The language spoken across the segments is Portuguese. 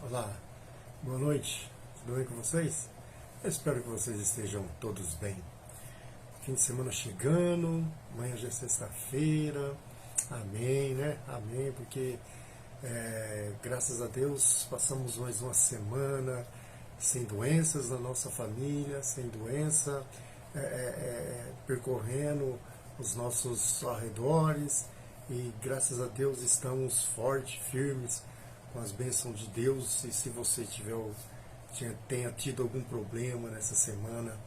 Olá, boa noite, tudo bem com vocês? Eu espero que vocês estejam todos bem. Fim de semana chegando, amanhã já é sexta-feira, amém, né? Amém, porque graças a Deus passamos mais uma semana sem doenças na nossa família, sem doença, percorrendo os nossos arredores e graças a Deus estamos fortes, firmes com as bênçãos de Deus. E se você tenha tido algum problema nessa semana,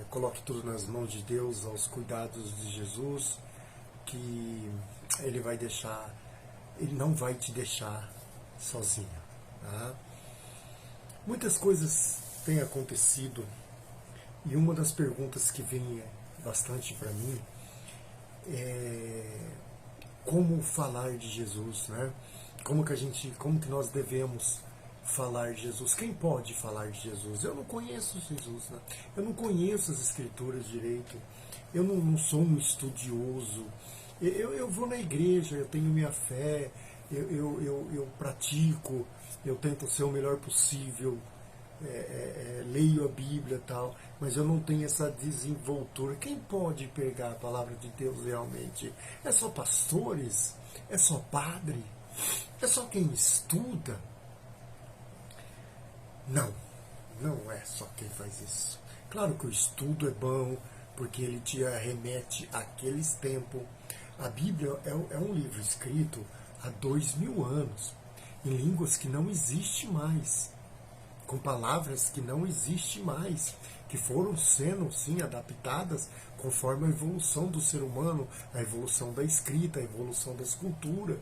coloque tudo nas mãos de Deus, aos cuidados de Jesus, que Ele não vai te deixar sozinho. Tá? Muitas coisas têm acontecido e uma das perguntas que vem bastante para mim é como falar de Jesus, né? Como que nós devemos falar de Jesus? Quem pode falar de Jesus? Eu não conheço Jesus, né? Eu não conheço as Escrituras direito. Eu não sou um estudioso. Eu vou na igreja, eu tenho minha fé, eu pratico, eu tento ser o melhor possível, leio a Bíblia e tal, mas eu não tenho essa desenvoltura. Quem pode pegar a palavra de Deus realmente? É só pastores? É só padre? É só quem estuda? Não, não é só quem faz isso. Claro que o estudo é bom, porque ele te remete àqueles tempos. A Bíblia é um livro escrito há 2000 anos, em línguas que não existem mais, com palavras que não existem mais, que foram sendo, sim, adaptadas conforme a evolução do ser humano, a evolução da escrita, a evolução da escultura.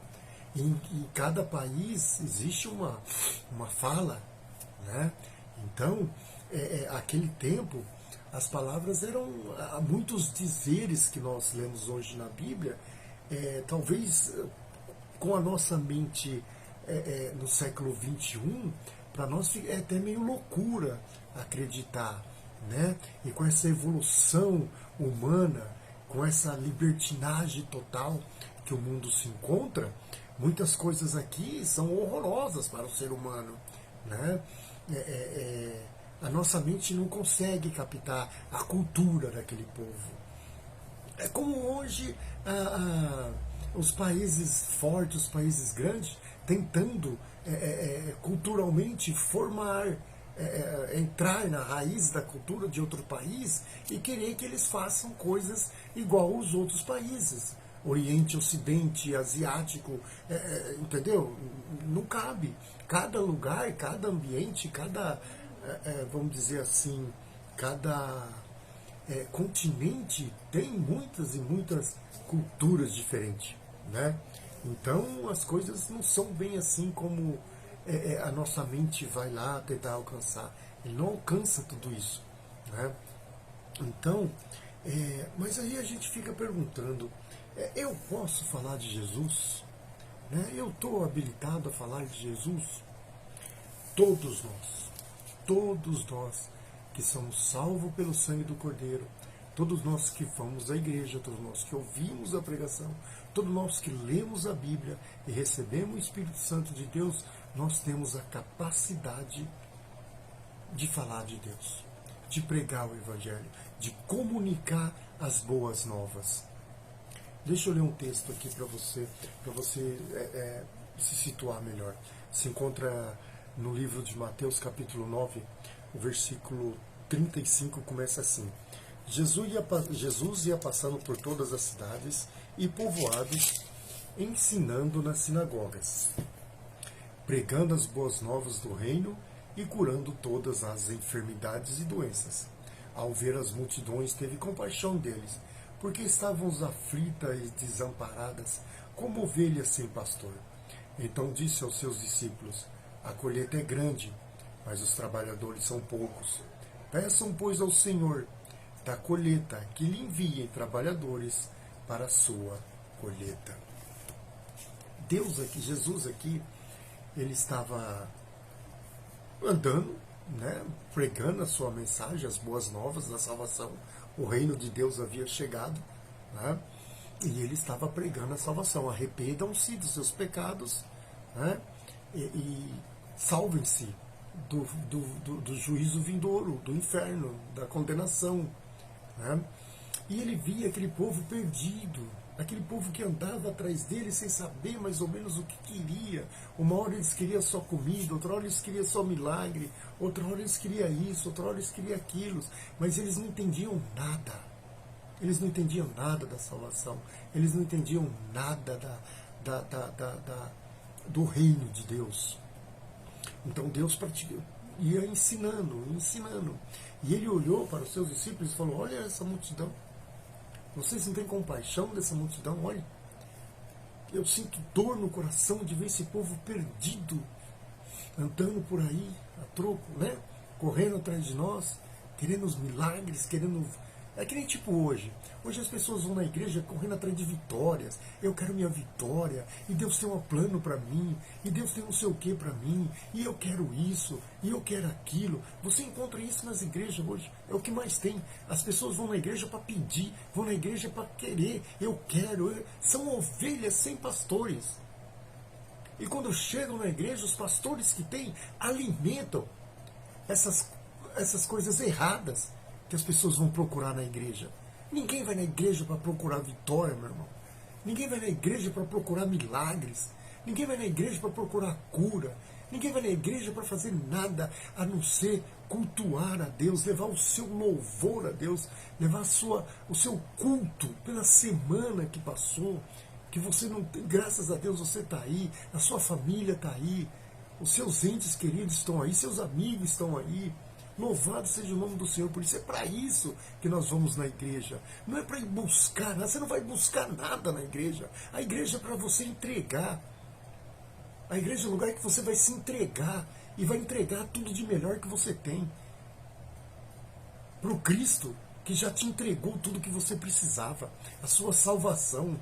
Em cada país existe uma fala, né? Então, aquele tempo, as palavras eram muitos dizeres que nós lemos hoje na Bíblia, talvez com a nossa mente no século XXI, para nós é até meio loucura acreditar, né? E com essa evolução humana, com essa libertinagem total que o mundo se encontra, muitas coisas aqui são horrorosas para o ser humano, né? A nossa mente não consegue captar a cultura daquele povo. É como hoje os países fortes, os países grandes, tentando culturalmente formar, entrar na raiz da cultura de outro país e querer que eles façam coisas igual aos outros países. Oriente, Ocidente, Asiático, entendeu? Não cabe. Cada lugar, cada ambiente, vamos dizer assim, cada continente tem muitas e muitas culturas diferentes, né? Então as coisas não são bem assim como a nossa mente vai lá tentar alcançar. Ele não alcança tudo isso, né? Então, mas aí a gente fica perguntando, eu posso falar de Jesus? Né? Eu estou habilitado a falar de Jesus? Todos nós que somos salvos pelo sangue do Cordeiro, todos nós que vamos à igreja, todos nós que ouvimos a pregação, todos nós que lemos a Bíblia e recebemos o Espírito Santo de Deus, nós temos a capacidade de falar de Deus, de pregar o Evangelho, de comunicar as boas novas. Deixa eu ler um texto aqui para você se situar melhor. Se encontra no livro de Mateus, capítulo 9, o versículo 35 começa assim: Jesus ia passando por todas as cidades e povoados, ensinando nas sinagogas, pregando as boas novas do reino e curando todas as enfermidades e doenças. Ao ver as multidões, teve compaixão deles, porque estavam aflitas e desamparadas, como ovelhas sem pastor. Então disse aos seus discípulos: a colheita é grande, mas os trabalhadores são poucos. Peçam, pois, ao Senhor da colheita que lhe envie trabalhadores para a sua colheita. Jesus aqui, ele estava andando, né, pregando a sua mensagem, as boas novas da salvação. O reino de Deus havia chegado, né, e ele estava pregando a salvação. Arrependam-se dos seus pecados, né, e salvem-se do juízo vindouro, do inferno, da condenação. Né? E ele via aquele povo perdido, aquele povo que andava atrás dele sem saber mais ou menos o que queria. Uma hora eles queriam só comida, outra hora eles queriam só milagre, outra hora eles queriam isso, outra hora eles queriam aquilo, mas eles não entendiam nada. Eles não entendiam nada da salvação, eles não entendiam nada do reino de Deus. Então Deus ia ensinando, ensinando. E ele olhou para os seus discípulos e falou: olha essa multidão. Vocês não têm compaixão dessa multidão? Olha, eu sinto dor no coração de ver esse povo perdido, andando por aí, a troco, né? Correndo atrás de nós, querendo os milagres, querendo... É que nem tipo hoje. Hoje as pessoas vão na igreja correndo atrás de vitórias. Eu quero minha vitória. E Deus tem um plano para mim. E Deus tem não sei o que para mim. E eu quero isso. E eu quero aquilo. Você encontra isso nas igrejas hoje. É o que mais tem. As pessoas vão na igreja para pedir. Vão na igreja para querer. Eu quero. São ovelhas sem pastores. E quando chegam na igreja, os pastores que têm alimentam essas coisas erradas que as pessoas vão procurar na igreja. Ninguém vai na igreja para procurar vitória, meu irmão. Ninguém vai na igreja para procurar milagres. Ninguém vai na igreja para procurar cura. Ninguém vai na igreja para fazer nada a não ser cultuar a Deus, levar o seu louvor a Deus, levar o seu culto pela semana que passou, que você não tem, graças a Deus você está aí, a sua família está aí, os seus entes queridos estão aí, seus amigos estão aí. Louvado seja o nome do Senhor. Por isso é para isso que nós vamos na igreja. Não é para ir buscar nada. Você não vai buscar nada na igreja. A igreja é para você entregar. A igreja é o lugar que você vai se entregar. E vai entregar tudo de melhor que você tem. Para o Cristo que já te entregou tudo que você precisava. A sua salvação.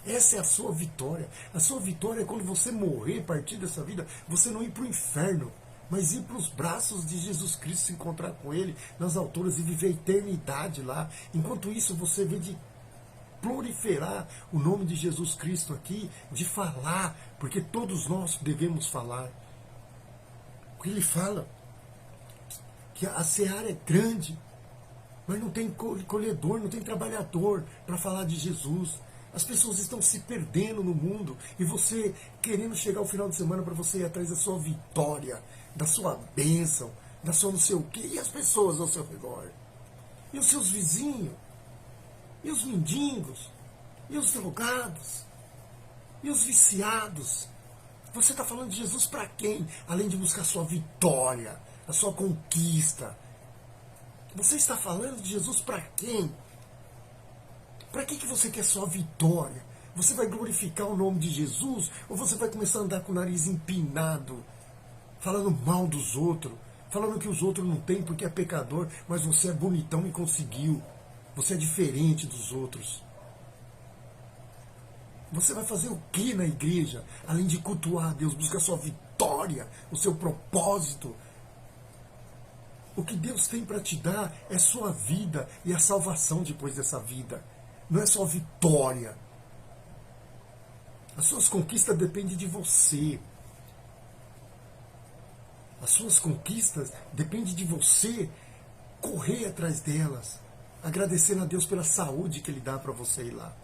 Essa é a sua vitória. A sua vitória é quando você morrer, partir dessa vida, você não ir para o inferno, mas ir para os braços de Jesus Cristo, se encontrar com Ele nas alturas e viver a eternidade lá. Enquanto isso, você vê de proliferar o nome de Jesus Cristo aqui, de falar, porque todos nós devemos falar. Porque Ele fala que a seara é grande, mas não tem colhedor, não tem trabalhador para falar de Jesus. As pessoas estão se perdendo no mundo e você querendo chegar ao final de semana para você ir atrás da sua vitória, da sua bênção, da sua não sei o quê, e as pessoas ao seu redor, e os seus vizinhos, e os mendigos, e os drogados, e os viciados. Você está falando de Jesus para quem? Além de buscar a sua vitória, a sua conquista. Você está falando de Jesus para quem? Para que você quer só vitória? Você vai glorificar o nome de Jesus? Ou você vai começar a andar com o nariz empinado, falando mal dos outros, falando que os outros não têm porque é pecador, mas você é bonitão e conseguiu. Você é diferente dos outros. Você vai fazer o que na igreja? Além de cultuar a Deus, buscar a sua vitória, o seu propósito. O que Deus tem para te dar é sua vida e a salvação depois dessa vida. Não é só vitória. As suas conquistas dependem de você. As suas conquistas dependem de você correr atrás delas, agradecendo a Deus pela saúde que Ele dá para você ir lá.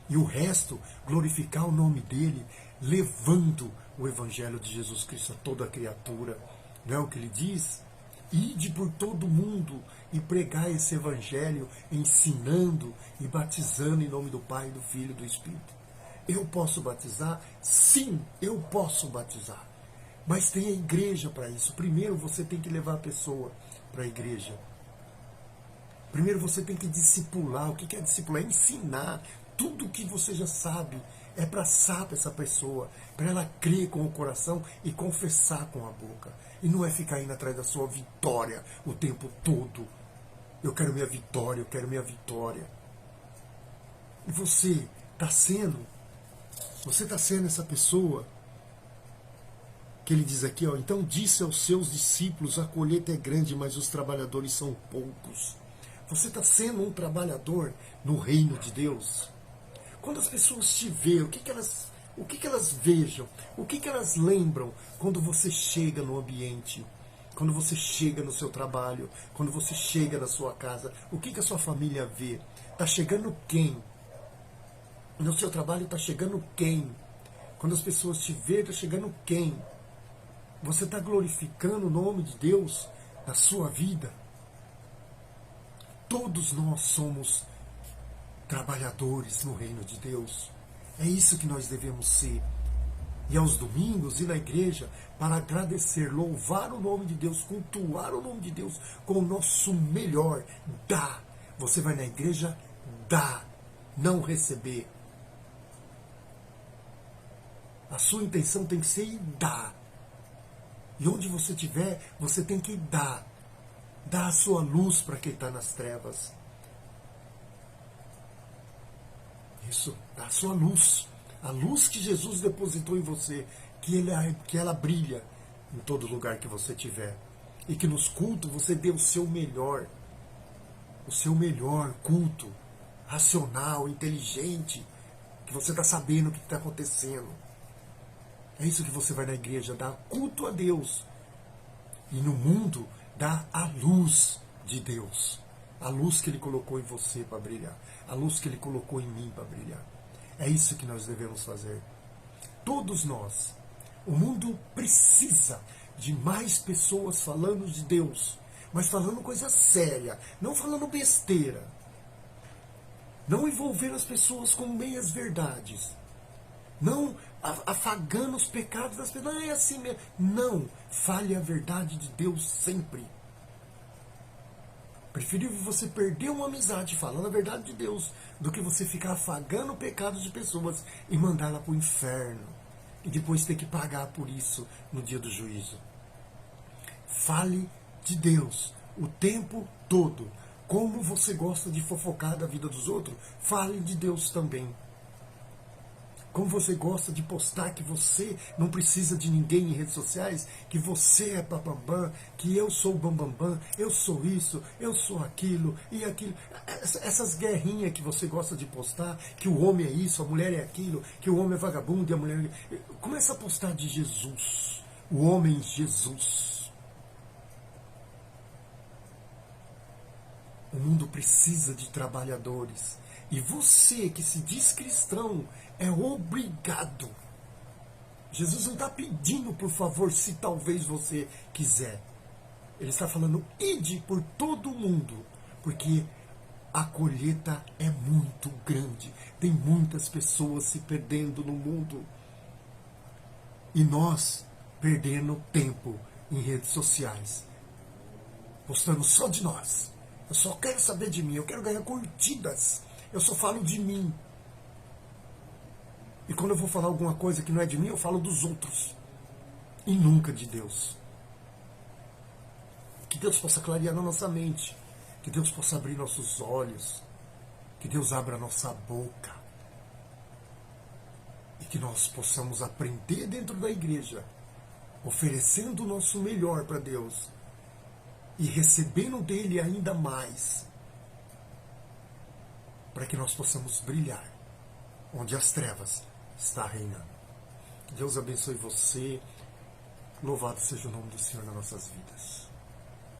E o resto, glorificar o nome dEle, levando o Evangelho de Jesus Cristo a toda criatura. Não é o que Ele diz? Ide por todo mundo e pregar esse Evangelho, ensinando e batizando em nome do Pai, do Filho e do Espírito. Eu posso batizar? Sim, eu posso batizar. Mas tem a igreja para isso. Primeiro você tem que levar a pessoa para a igreja. Primeiro você tem que discipular. O que é discipular? É ensinar tudo o que você já sabe. É para essa pessoa, para ela crer com o coração e confessar com a boca. E não é ficar indo atrás da sua vitória o tempo todo. Eu quero minha vitória, eu quero minha vitória. E você está sendo essa pessoa que ele diz aqui, ó, então disse aos seus discípulos, a colheita é grande, mas os trabalhadores são poucos. Você está sendo um trabalhador no reino de Deus? Quando as pessoas te veem, o que elas elas vejam? O que elas lembram quando você chega no ambiente? Quando você chega no seu trabalho? Quando você chega na sua casa? O que a sua família vê? Está chegando quem? No seu trabalho está chegando quem? Quando as pessoas te veem, está chegando quem? Você está glorificando o nome de Deus na sua vida? Todos nós somos trabalhadores no reino de Deus. É isso que nós devemos ser. E aos domingos ir na igreja para agradecer, louvar o nome de Deus, cultuar o nome de Deus com o nosso melhor. Dá. Você vai na igreja, dá. Não receber. A sua intenção tem que ser ir dar. E onde você estiver, você tem que dar. Dar a sua luz para quem está nas trevas. Isso, dá a sua luz. A luz que Jesus depositou em você, que ela brilha em todo lugar que você estiver. E que nos cultos você dê o seu melhor culto, racional, inteligente, que você está sabendo o que está acontecendo. É isso que você vai na igreja, dar culto a Deus. E no mundo, dar a luz de Deus. A luz que Ele colocou em você para brilhar. A luz que Ele colocou em mim para brilhar. É isso que nós devemos fazer. Todos nós. O mundo precisa de mais pessoas falando de Deus. Mas falando coisa séria. Não falando besteira. Não envolvendo as pessoas com meias verdades. Não afagando os pecados das pessoas. Não é assim mesmo. Não. Fale a verdade de Deus sempre. Preferível você perder uma amizade falando a verdade de Deus do que você ficar afagando pecados de pessoas e mandá-la para o inferno. E depois ter que pagar por isso no dia do juízo. Fale de Deus o tempo todo. Como você gosta de fofocar da vida dos outros, fale de Deus também. Como você gosta de postar que você não precisa de ninguém em redes sociais, que você é bambambam, que eu sou bambambam, eu sou isso, eu sou aquilo e aquilo. Essas guerrinhas que você gosta de postar, que o homem é isso, a mulher é aquilo, que o homem é vagabundo e a mulher é... Começa a postar de Jesus, o homem Jesus. O mundo precisa de trabalhadores. E você que se diz cristão é obrigado. Jesus não está pedindo, por favor, se talvez você quiser. Ele está falando, ide por todo o mundo, porque a colheita é muito grande. Tem muitas pessoas se perdendo no mundo. E nós perdendo tempo em redes sociais, postando só de nós. Eu só quero saber de mim, eu quero ganhar curtidas. Eu só falo de mim. E quando eu vou falar alguma coisa que não é de mim, eu falo dos outros. E nunca de Deus. Que Deus possa clarear na nossa mente. Que Deus possa abrir nossos olhos. Que Deus abra a nossa boca. E que nós possamos aprender dentro da igreja, oferecendo o nosso melhor para Deus. E recebendo dele ainda mais. Para que nós possamos brilhar onde as trevas estão reinando. Deus abençoe você. Louvado seja o nome do Senhor nas nossas vidas.